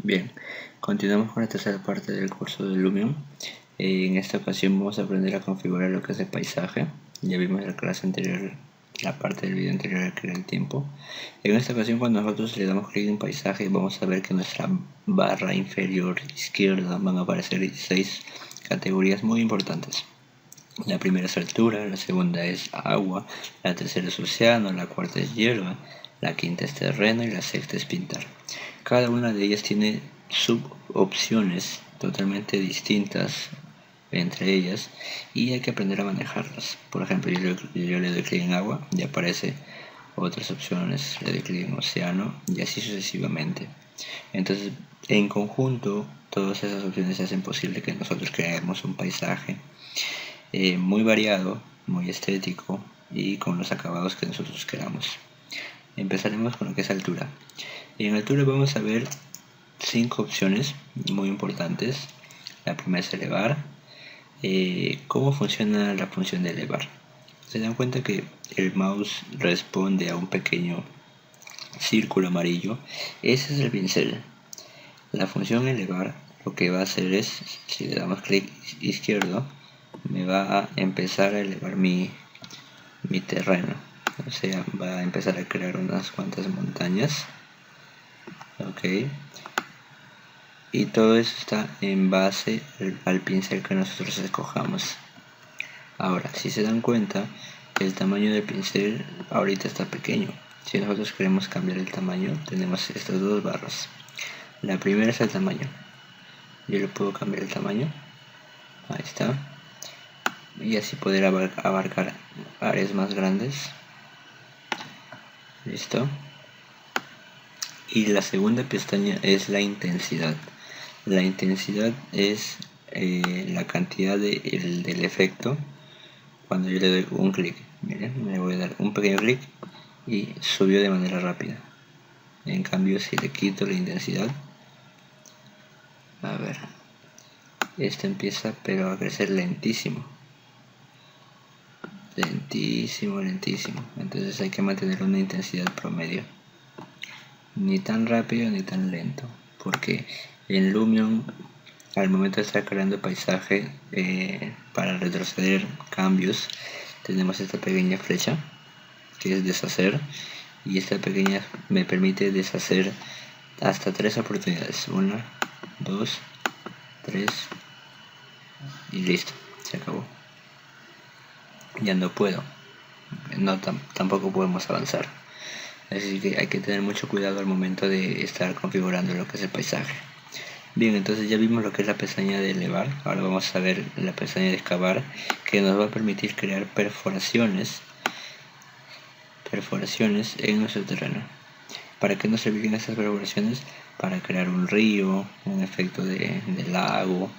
Bien, continuamos con la tercera parte del curso de Lumion. En esta ocasión vamos a aprender a configurar lo que es el paisaje. Ya vimos en la clase anterior, la parte del video anterior que era el tiempo. En esta ocasión, cuando nosotros le damos clic en paisaje, vamos a ver que en nuestra barra inferior izquierda van a aparecer 16 categorías muy importantes. La primera es altura, la segunda es agua, la tercera es océano, la cuarta es hierba, la quinta es terreno y la sexta es pintar. Cada una de ellas tiene subopciones totalmente distintas entre ellas y hay que aprender a manejarlas. Por ejemplo, yo le doy clic en agua y aparece otras opciones, le doy clic en océano y así sucesivamente. Entonces, en conjunto, todas esas opciones hacen posible que nosotros creemos un paisaje muy variado, muy estético y con los acabados que nosotros queramos. Empezaremos con lo que es altura. En altura vamos a ver 5 opciones muy importantes. La primera es elevar. ¿Cómo funciona la función de elevar? Se dan cuenta que el mouse responde a un pequeño círculo amarillo. Ese es el pincel. La función elevar lo que va a hacer es, si le damos clic izquierdo, me va a empezar a elevar mi terreno. O sea, va a empezar a crear unas cuantas montañas. Ok. Y todo eso está en base al pincel que nosotros escojamos. Ahora, si se dan cuenta, el tamaño del pincel ahorita está pequeño. Si nosotros queremos cambiar el tamaño, tenemos estas dos barras. La primera es el tamaño. Yo le puedo cambiar el tamaño. Ahí está. Y así poder abarcar áreas más grandes. Listo. Y la segunda pestaña es la intensidad. La intensidad es la cantidad del efecto cuando yo le doy un clic. Miren, le voy a dar un pequeño clic y subió de manera rápida. En cambio, si le quito la intensidad, a ver, este empieza pero a crecer lentísimo. Lentísimo. Entonces hay que mantener una intensidad promedio. Ni tan rápido ni tan lento. Porque en Lumion, al momento de estar creando el paisaje, para retroceder cambios, tenemos esta pequeña flecha que es deshacer. Y esta pequeña me permite deshacer hasta 3 oportunidades. 1, 2, 3 y listo. Se acabó. Ya no puedo. Tampoco podemos avanzar. Así que hay que tener mucho cuidado al momento de estar configurando lo que es el paisaje. Bien, entonces ya vimos lo que es la pestaña de elevar. Ahora vamos a ver la pestaña de excavar, que nos va a permitir crear perforaciones en nuestro terreno. ¿Para qué nos servirían estas perforaciones? Para crear un río, un efecto de lago,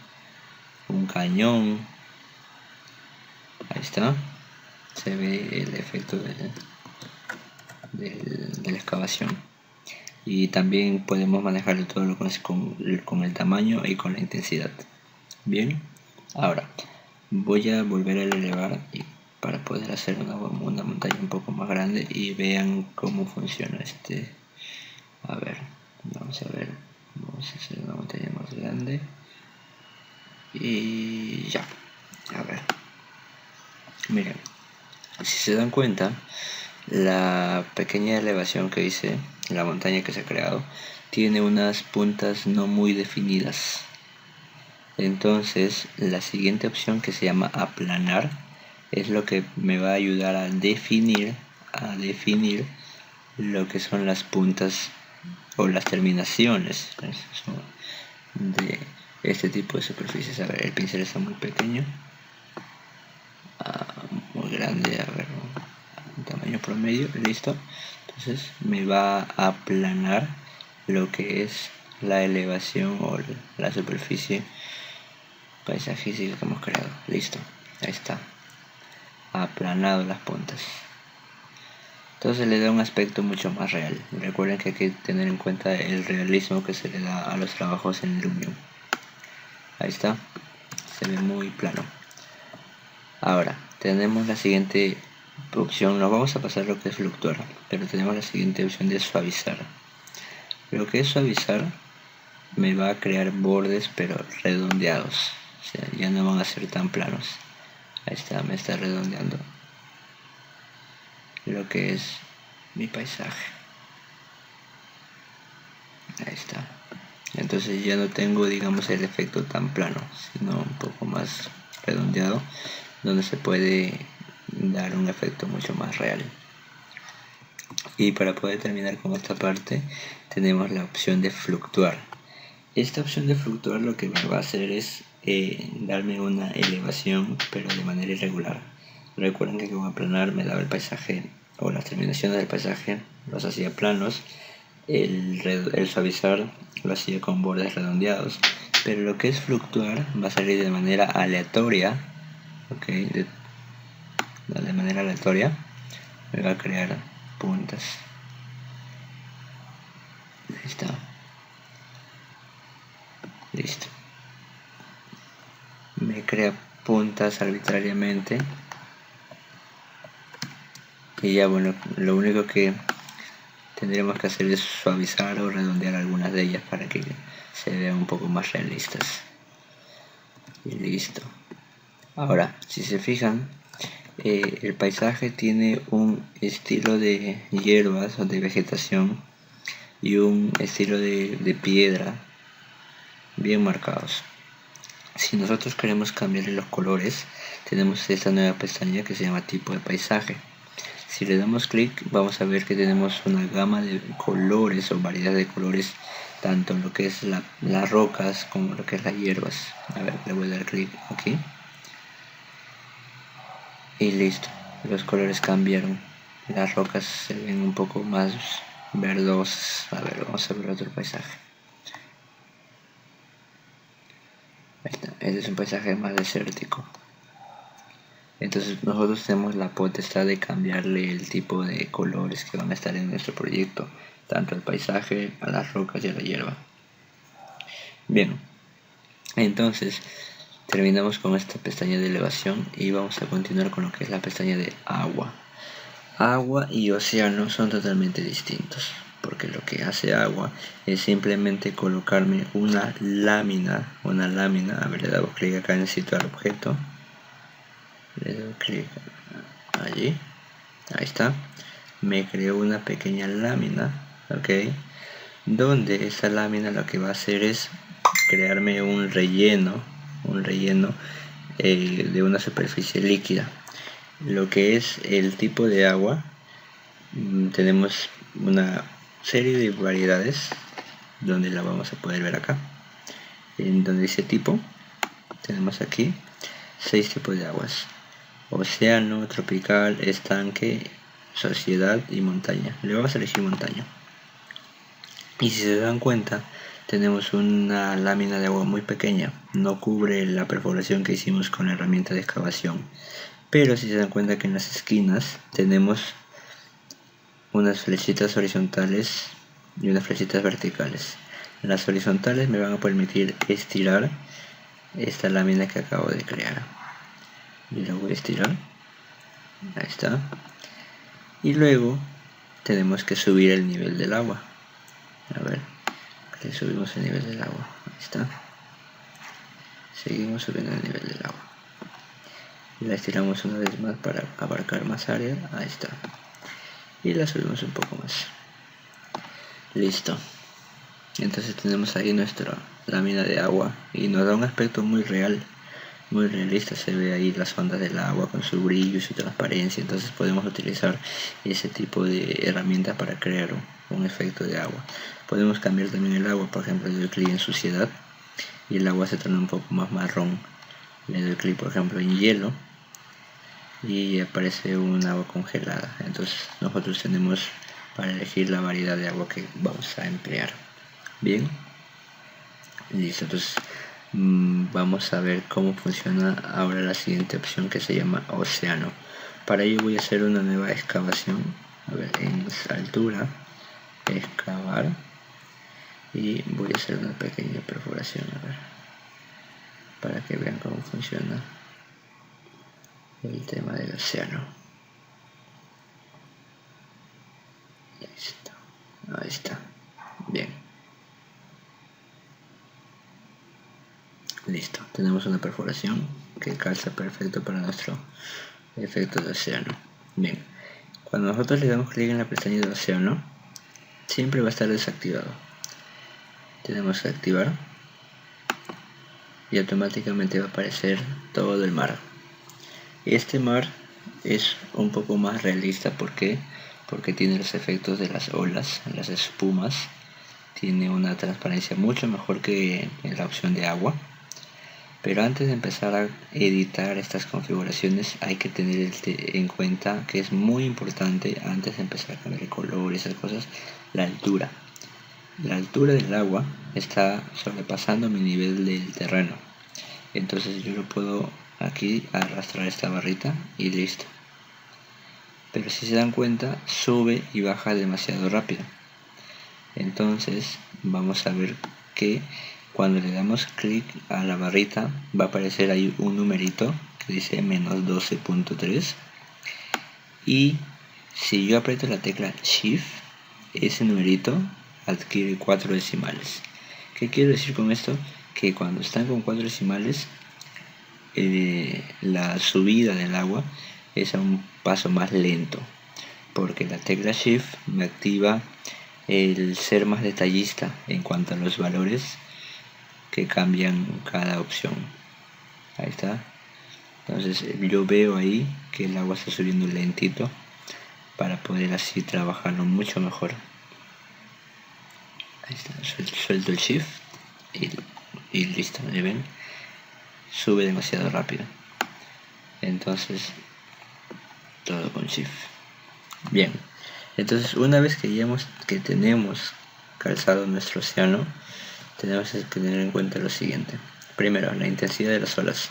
un cañón. Ahí está. Se ve el efecto de la excavación. Y también podemos manejar todo lo con el tamaño y con la intensidad. Bien, ahora voy a volver a elevar para poder hacer una montaña un poco más grande y vean cómo funciona este. A ver, vamos a hacer una montaña más grande y ya. A ver, miren, si se dan cuenta, la pequeña elevación que hice, la montaña que se ha creado, tiene unas puntas no muy definidas. Entonces, la siguiente opción, que se llama aplanar, es lo que me va a ayudar a definir lo que son las puntas o las terminaciones de este tipo de superficies. A ver, el pincel está muy pequeño, muy grande, a ver, un tamaño promedio, listo. Entonces me va a aplanar lo que es la elevación o la superficie paisajística que hemos creado. Listo, ahí está, aplanado las puntas. Entonces le da un aspecto mucho más real. Recuerden que hay que tener en cuenta el realismo que se le da a los trabajos en Lumion. Ahí está, se ve muy plano. Ahora tenemos la siguiente opción. Nos vamos a pasar lo que es fluctuar, pero tenemos la siguiente opción de suavizar. Lo que es suavizar me va a crear bordes pero redondeados, o sea, ya no van a ser tan planos. Ahí está, me está redondeando lo que es mi paisaje. Ahí está. Entonces ya no tengo, digamos, el efecto tan plano, sino un poco más redondeado, donde se puede dar un efecto mucho más real. Y para poder terminar con esta parte, tenemos la opción de fluctuar. Esta opción de fluctuar lo que me va a hacer es darme una elevación, pero de manera irregular. Recuerden que con aplanar me daba el paisaje, o las terminaciones del paisaje los hacía planos. El suavizar lo hacía con bordes redondeados, pero lo que es fluctuar va a salir de manera aleatoria. Ok, de manera aleatoria me va a crear puntas. Ahí está. Listo. Me crea puntas arbitrariamente. Y ya bueno, lo único que tendremos que hacer es suavizar o redondear algunas de ellas para que se vean un poco más realistas. Y listo. Ahora, si se fijan, el paisaje tiene un estilo de hierbas o de vegetación y un estilo de piedra bien marcados. Si nosotros queremos cambiarle los colores, tenemos esta nueva pestaña que se llama tipo de paisaje. Si le damos clic, vamos a ver que tenemos una gama de colores o variedad de colores, tanto en lo que es las rocas como lo que es las hierbas. A ver, le voy a dar clic aquí. Y listo, los colores cambiaron. Las rocas se ven un poco más verdosas. A ver, vamos a ver otro paisaje. Ahí está. Este es un paisaje más desértico. Entonces nosotros tenemos la potestad de cambiarle el tipo de colores que van a estar en nuestro proyecto, tanto al paisaje, a las rocas y a la hierba. Bien, entonces terminamos con esta pestaña de elevación y vamos a continuar con lo que es la pestaña de agua. Agua y océano son totalmente distintos, porque lo que hace agua es simplemente colocarme una lámina, a ver, le damos clic acá en situar objeto, le doy clic allí, ahí está, me creó una pequeña lámina, ok, donde esta lámina lo que va a hacer es crearme un relleno de una superficie líquida. Lo que es el tipo de agua, tenemos una serie de variedades donde la vamos a poder ver acá. En donde dice tipo, tenemos aquí 6 tipos de aguas: océano, tropical, estanque, sociedad y montaña. Le vamos a elegir montaña. Y si se dan cuenta, tenemos una lámina de agua muy pequeña, no cubre la perforación que hicimos con la herramienta de excavación. Pero si se dan cuenta que en las esquinas tenemos unas flechitas horizontales y unas flechitas verticales. Las horizontales me van a permitir estirar esta lámina que acabo de crear. Y la voy a estirar. Ahí está. Y luego tenemos que subir el nivel del agua. A ver, le subimos el nivel del agua. Ahí está. Seguimos subiendo el nivel del agua. Y la estiramos una vez más para abarcar más área. Ahí está. Y la subimos un poco más. Listo. Entonces tenemos ahí nuestra lámina de agua y nos da un aspecto muy real, muy realista. Se ve ahí las ondas del agua con su brillo y su transparencia. Entonces podemos utilizar ese tipo de herramientas para crear un efecto de agua. Podemos cambiar también el agua. Por ejemplo, le doy clic en suciedad y el agua se torna un poco más marrón. Le doy clic, por ejemplo, en hielo y aparece un agua congelada. Entonces nosotros tenemos para elegir la variedad de agua que vamos a emplear. Bien, listo. Entonces vamos a ver cómo funciona ahora la siguiente opción, que se llama océano. Para ello voy a hacer una nueva excavación. A ver, en altura, excavar, y voy a hacer una pequeña perforación, a ver, para que vean cómo funciona el tema del océano. Listo, ahí está. Bien, Listo, tenemos una perforación que calza perfecto para nuestro efecto de océano. Bien, cuando nosotros le damos clic en la pestaña de océano, siempre va a estar desactivado. Tenemos que activar y automáticamente va a aparecer todo el mar. Este mar es un poco más realista porque tiene los efectos de las olas, las espumas, tiene una transparencia mucho mejor que en la opción de agua. Pero antes de empezar a editar estas configuraciones hay que tener en cuenta que es muy importante, antes de empezar a cambiar el color y esas cosas, la altura. La altura del agua está sobrepasando mi nivel del terreno. Entonces yo lo puedo aquí arrastrar esta barrita y listo. Pero si se dan cuenta, sube y baja demasiado rápido. Entonces vamos a ver que cuando le damos clic a la barrita va a aparecer ahí un numerito que dice menos 12.3, y si yo aprieto la tecla Shift, ese numerito adquiere 4 decimales. ¿Qué quiero decir con esto? Que cuando están con 4 decimales, la subida del agua es a un paso más lento, porque la tecla Shift me activa el ser más detallista en cuanto a los valores que cambian cada opción. Ahí está. Entonces yo veo ahí que el agua está subiendo lentito para poder así trabajarlo mucho mejor. Ahí está, suelto el Shift y listo, ¿me ven? Sube demasiado rápido. Entonces todo con Shift. Bien, entonces una vez que tenemos calzado nuestro océano, tenemos que tener en cuenta lo siguiente. Primero, la intensidad de las olas.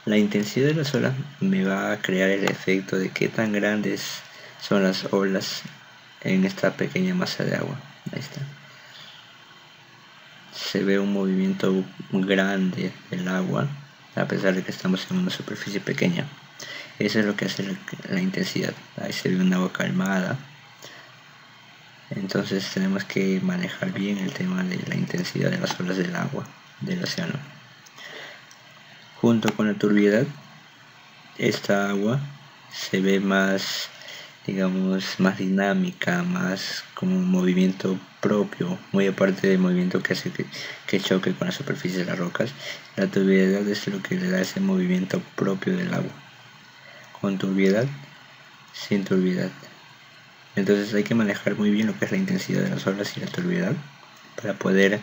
La intensidad de las olas me va a crear el efecto de qué tan grandes son las olas en esta pequeña masa de agua. Ahí está. Se ve un movimiento grande del agua a pesar de que estamos en una superficie pequeña. Eso es lo que hace la intensidad. Ahí se ve un agua calmada. Entonces tenemos que manejar bien el tema de la intensidad de las olas del agua, del océano. Junto con la turbiedad, esta agua se ve más, digamos, más dinámica, más como un movimiento propio, muy aparte del movimiento que hace que choque con la superficie de las rocas. La turbiedad es lo que le da ese movimiento propio del agua. Con turbiedad, sin turbiedad. Entonces hay que manejar muy bien lo que es la intensidad de las olas y la turbiedad para poder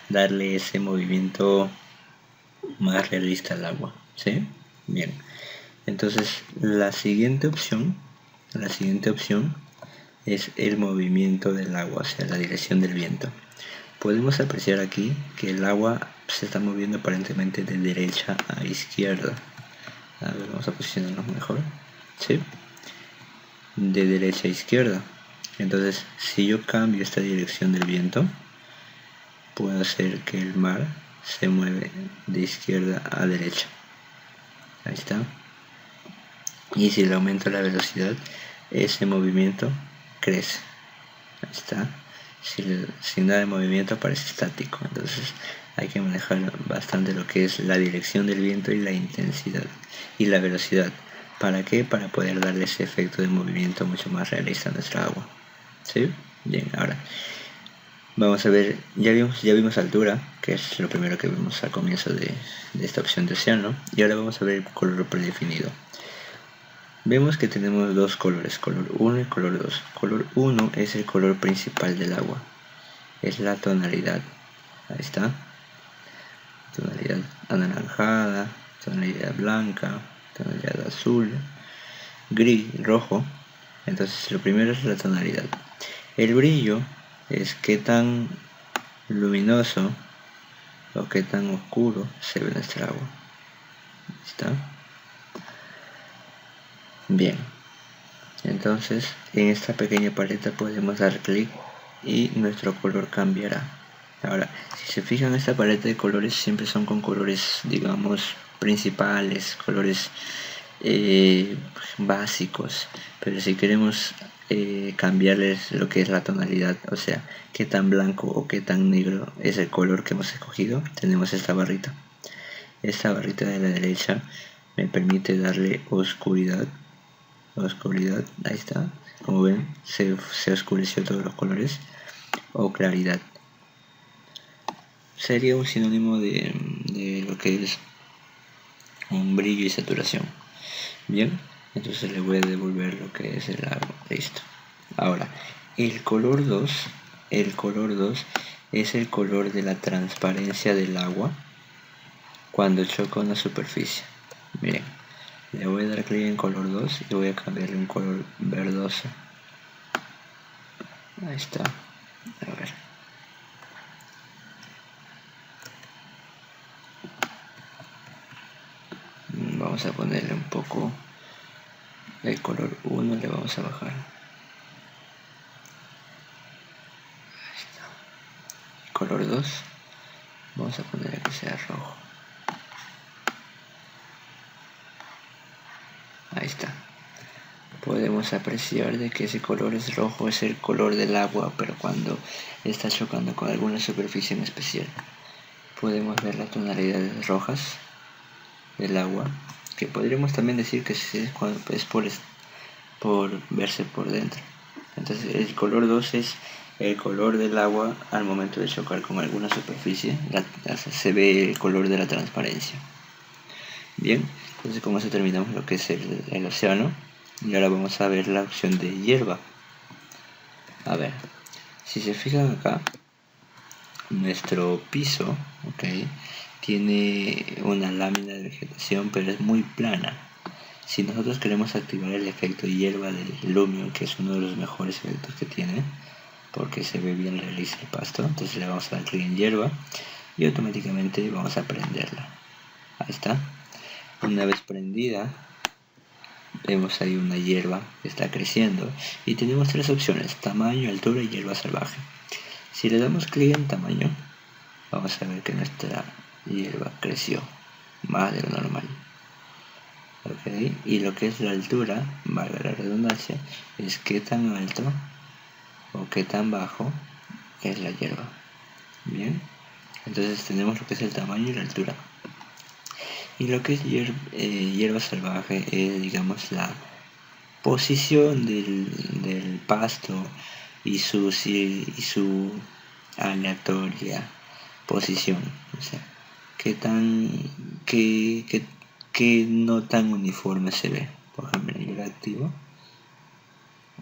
darle ese movimiento más realista al agua, ¿sí? Bien. Entonces la siguiente opción es el movimiento del agua, o sea, la dirección del viento. Podemos apreciar aquí que el agua se está moviendo aparentemente de derecha a izquierda. A ver, vamos a posicionarnos mejor, ¿sí? De derecha a izquierda. Entonces, si yo cambio esta dirección del viento, puedo hacer que el mar se mueve de izquierda a derecha. Ahí está. Y si le aumento la velocidad, ese movimiento crece. Ahí está. Sin nada de movimiento parece estático. Entonces hay que manejar bastante lo que es la dirección del viento y la intensidad y la velocidad. ¿Para qué? Para poder darle ese efecto de movimiento mucho más realista a nuestra agua. ¿Sí? Bien, ahora vamos a ver, ya vimos altura, que es lo primero que vimos al comienzo de esta opción de océano, y ahora vamos a ver el color predefinido. Vemos que tenemos dos colores, color 1 y color 2. Color 1 es el color principal del agua, es la tonalidad, ahí está, tonalidad anaranjada, tonalidad blanca, tonalidad azul, gris, rojo. Entonces lo primero es la tonalidad. El brillo es qué tan luminoso o qué tan oscuro se ve nuestra agua. ¿Está? Bien. Entonces en esta pequeña paleta podemos dar clic y nuestro color cambiará. Ahora, si se fijan, esta paleta de colores siempre son con colores, digamos, principales, colores básicos, pero si queremos cambiarles lo que es la tonalidad, o sea, qué tan blanco o qué tan negro es el color que hemos escogido, tenemos esta barrita. esta barrita de la derecha me permite darle oscuridad, ahí está, como ven se oscureció todos los colores, o claridad. Sería un sinónimo de lo que es un brillo y saturación. Bien, entonces le voy a devolver lo que es el agua. Listo. Ahora, el color 2 es el color de la transparencia del agua cuando choca una superficie. Miren, le voy a dar clic en color 2 y voy a cambiarle un color verdoso. Ahí está. A ver. Vamos a ponerle un poco el color 1, le vamos a bajar. Ahí está. El color 2, vamos a ponerle que sea rojo. Ahí está. Podemos apreciar de que ese color es rojo, es el color del agua, pero cuando está chocando con alguna superficie en especial. Podemos ver las tonalidades rojas del agua, que podríamos también decir que es por verse por dentro. Entonces el color 2 es el color del agua al momento de chocar con alguna superficie, se ve el color de la transparencia. Bien, entonces con eso terminamos lo que es el océano, y ahora vamos a ver la opción de hierba. A ver, si se fijan acá, nuestro piso, tiene una lámina de vegetación, pero es muy plana. Si nosotros queremos activar el efecto hierba del Lumion, que es uno de los mejores efectos que tiene, porque se ve bien realista el pasto, entonces le vamos a dar clic en hierba y automáticamente vamos a prenderla. Ahí está. Una vez prendida, vemos ahí una hierba que está creciendo y tenemos tres opciones: tamaño, altura y hierba salvaje. Si le damos clic en tamaño, vamos a ver que nuestra hierba creció más de lo normal. Y lo que es la altura, valga la redundancia, es qué tan alto o qué tan bajo es la hierba. Bien, entonces tenemos lo que es el tamaño y la altura. Y lo que es hierba salvaje es, digamos, la posición del pasto y su aleatoria posición. O sea, qué no tan uniforme se ve. Por ejemplo, yo lo activo.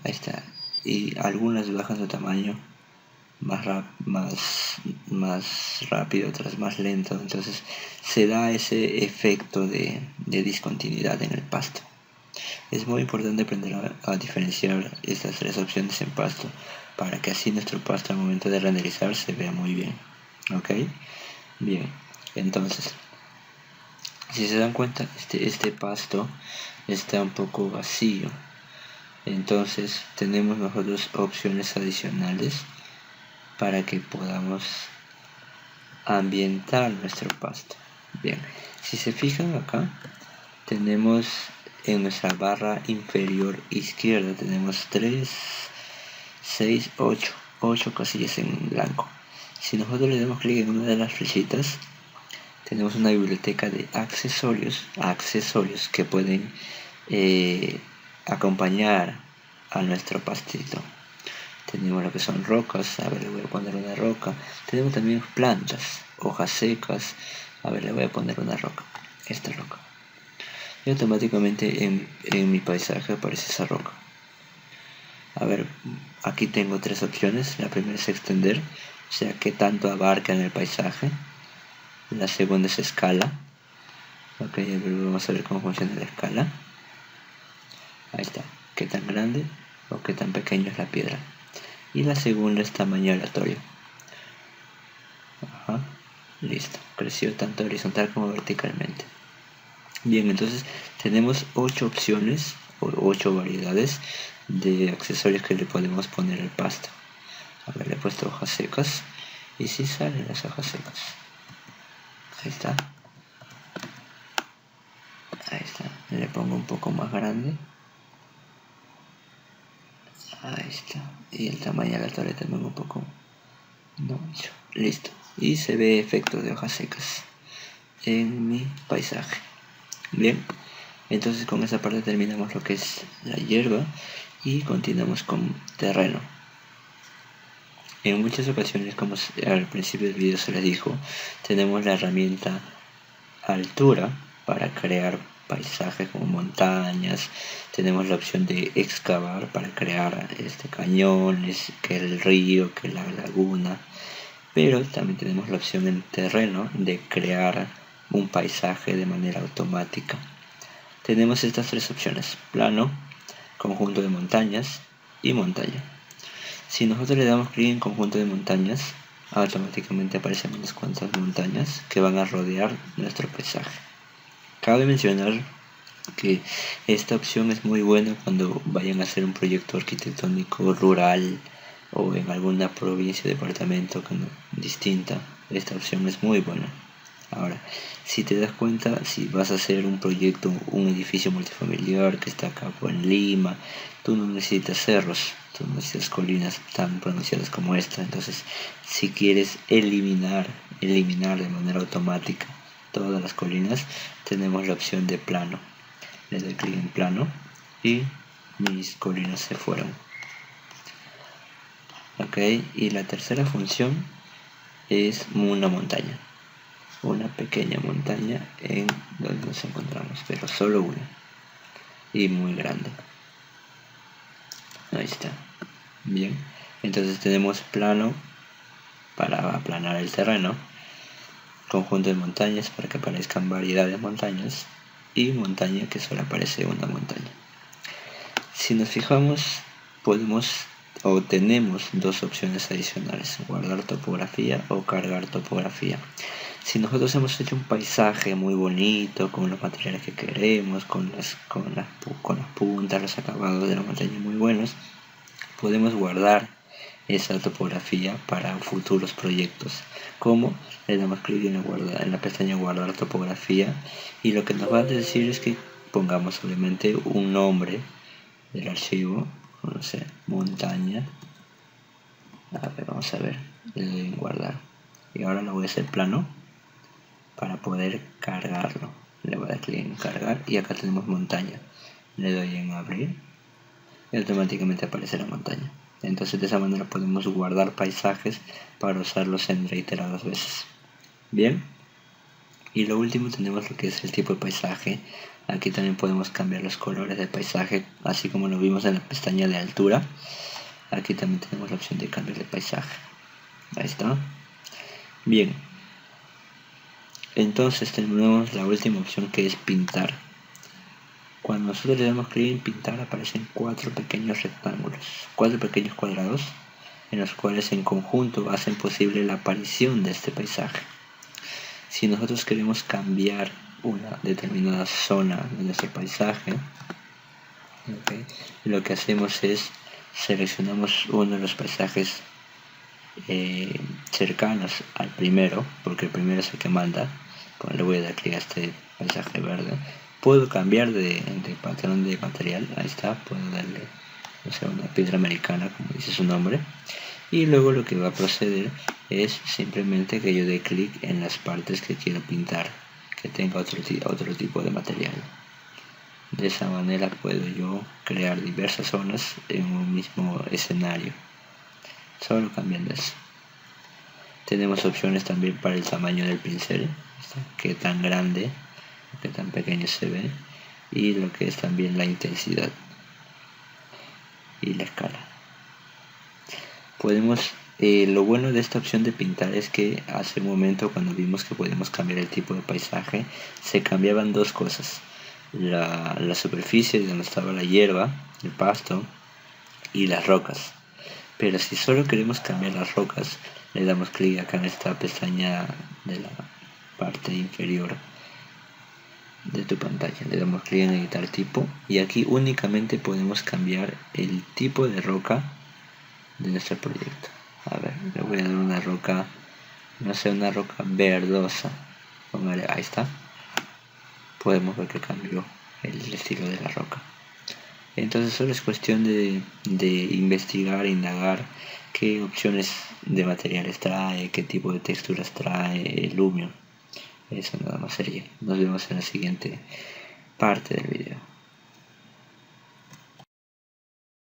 Ahí está. Y algunas bajan su tamaño más rápido, otras más lento. Entonces se da ese efecto de discontinuidad en el pasto. Es muy importante aprender a diferenciar estas tres opciones en pasto, para que así nuestro pasto al momento de renderizar se vea muy bien. ¿Ok? Bien, entonces, si se dan cuenta, este pasto está un poco vacío. Entonces tenemos nosotros opciones adicionales para que podamos ambientar nuestro pasto. Bien, si se fijan acá, tenemos en nuestra barra inferior izquierda, tenemos 3, 6, 8 casillas en blanco. Si nosotros le damos clic en una de las flechitas, tenemos una biblioteca de accesorios que pueden acompañar a nuestro pastito. Tenemos lo que son rocas, a ver, le voy a poner una roca. Tenemos también plantas, hojas secas, a ver, le voy a poner una roca, esta roca. Y automáticamente en mi paisaje aparece esa roca. A ver, aquí tengo tres opciones. La primera es extender, o sea, qué tanto abarca en el paisaje. La segunda es escala. Ok, vamos a ver cómo funciona la escala. Ahí está, qué tan grande o qué tan pequeño es la piedra. Y la segunda es tamaño aleatorio. Ajá, listo, creció tanto horizontal como verticalmente. Bien, entonces tenemos 8 opciones o 8 variedades de accesorios que le podemos poner al pasto. A ver, le he puesto hojas secas y si salen las hojas secas. Ahí está. Ahí está. Le pongo un poco más grande. Ahí está. Y el tamaño aleatorio también un poco mucho. Listo. Y se ve efecto de hojas secas. en mi paisaje. Bien, entonces con esa parte terminamos lo que es la hierba y continuamos con terreno. En muchas ocasiones, como al principio del video se les dijo, tenemos la herramienta altura para crear paisajes como montañas, tenemos la opción de excavar para crear cañones, que el río, que la laguna, pero también tenemos la opción en terreno de crear un paisaje de manera automática. Tenemos estas tres opciones: plano, conjunto de montañas y montaña. Si nosotros le damos clic en conjunto de montañas, automáticamente aparecen unas cuantas montañas que van a rodear nuestro paisaje. Cabe mencionar que esta opción es muy buena cuando vayan a hacer un proyecto arquitectónico rural o en alguna provincia o departamento distinta. Esta opción es muy buena. Ahora, si te das cuenta, si vas a hacer un proyecto, un edificio multifamiliar que está acá en Lima, tú no necesitas cerros, tú no necesitas colinas tan pronunciadas como esta. Entonces, si quieres eliminar de manera automática todas las colinas, tenemos la opción de plano. Le doy clic en plano y mis colinas se fueron. Ok, y la tercera función es una montaña. Una pequeña montaña en donde nos encontramos, pero solo una y muy grande. Ahí está. Bien, entonces tenemos plano para aplanar el terreno, conjunto de montañas para que aparezcan variedad de montañas y montaña que solo aparece una montaña. Si nos fijamos, tenemos dos opciones adicionales: guardar topografía o cargar topografía. Si nosotros hemos hecho un paisaje muy bonito, con los materiales que queremos, con las puntas, los acabados de la montaña muy buenos, podemos guardar esa topografía para futuros proyectos. Como le damos clic en la pestaña guardar topografía, y lo que nos va a decir es que pongamos obviamente un nombre del archivo, no sé, montaña. Vamos a ver, le doy en guardar y ahora lo voy a hacer plano para poder cargarlo. Le voy a dar clic en cargar y acá tenemos montaña. Le doy en abrir y automáticamente aparece la montaña. Entonces de esa manera podemos guardar paisajes para usarlos en reiteradas veces. Bien, y lo último tenemos lo que es el tipo de paisaje. Aquí también podemos cambiar los colores del paisaje, así como lo vimos en la pestaña de altura. Aquí también tenemos la opción de cambiar de paisaje. Ahí está. Bien, entonces tenemos la última opción, que es pintar. Cuando nosotros le damos clic en pintar, aparecen cuatro pequeños rectángulos, cuatro pequeños cuadrados, en los cuales en conjunto hacen posible la aparición de este paisaje. Si nosotros queremos cambiar una determinada zona de nuestro paisaje, lo que hacemos es seleccionamos uno de los paisajes cercanos al primero, porque el primero es el que manda. Pues le voy a dar clic a este paisaje verde. Puedo cambiar de patrón de material. Ahí está, puedo darle, o sea, una piedra americana, como dice su nombre, y luego lo que va a proceder es simplemente que yo dé clic en las partes que quiero pintar, que tenga otro tipo de material. De esa manera puedo yo crear diversas zonas en un mismo escenario, solo cambiando eso. Tenemos opciones también para el tamaño del pincel, qué tan grande o qué tan pequeño se ve, y lo que es también la intensidad y la escala. Lo bueno de esta opción de pintar es que hace un momento, cuando vimos que podíamos cambiar el tipo de paisaje, se cambiaban dos cosas: la superficie donde estaba la hierba, el pasto, y las rocas. Pero si solo queremos cambiar las rocas, le damos clic acá en esta pestaña de la parte inferior de tu pantalla, le damos clic en editar tipo, y aquí únicamente podemos cambiar el tipo de roca de nuestro proyecto. A ver, le voy a dar una roca, no sé, una roca verdosa. Ahí está. Podemos ver que cambió el estilo de la roca. Entonces solo es cuestión de investigar, indagar qué opciones de materiales trae, qué tipo de texturas trae el Lumion. Eso nada más sería. Nos vemos en la siguiente parte del video.